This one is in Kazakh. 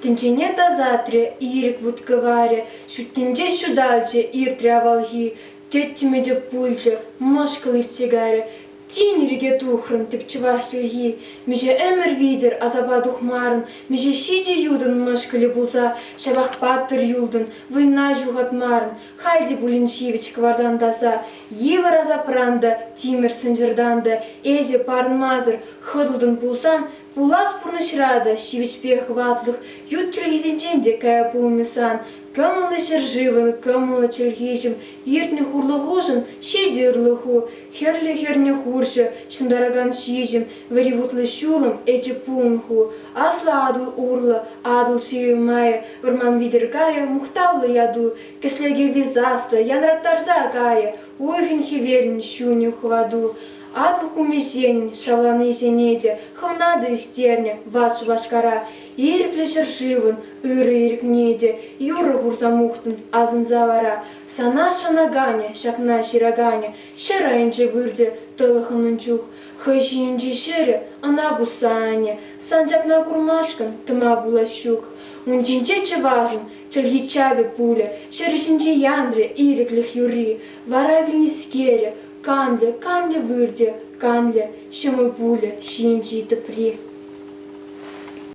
Тінчене тазатре, ирик вудкаваре, шуттинже шудалже, иртре авалги, теттимеде пульже, мошкал иртегаре, тинериге тухрын тепчевашлги, меже эмер видер азаба духмарын, меже шиде юдын мошкали булса, шабах паттыр юлдын, война жугатмарын, хайди булиншивич квардандаса, евер азапранда, тимер сынжырданда, эзе парнмазыр, хыдылдын пулсан, пулас пурнышрада, шивичпех ватлых, ют чергизенченде кая пулмесан, кымылы шыржывын, кымылы чергежим, ертні хурлығужын, шеде ырлыху, херле херне хуршы, шундараган шижим, варивутлы шулым, эче пулнху, асла адыл урлы, адыл шиве мая, варман видергая, мухтавлы яду, кеслеге визаслы, янраттарза гая, ойхин хеверін шуни хваду, атлық умесенін, шавланы сенеде, хымнады үстерне, ватшу башкара, ирикле шыршывын, ыры ирикнеде, юры гурзамухтын, азын завара, сана шанаганя, шакна шираганя, шырайынче вырде, тылыхынын чух, хыжиынче шыры, ана бусаня, санжапна курмашкан, тыма булащук, унчинче чеважын, чельгичаве пуля, шырышинче яндре, ириклих юри, вара вильнискере, Канле вырде, канле, шемы пуля, шинчи топри.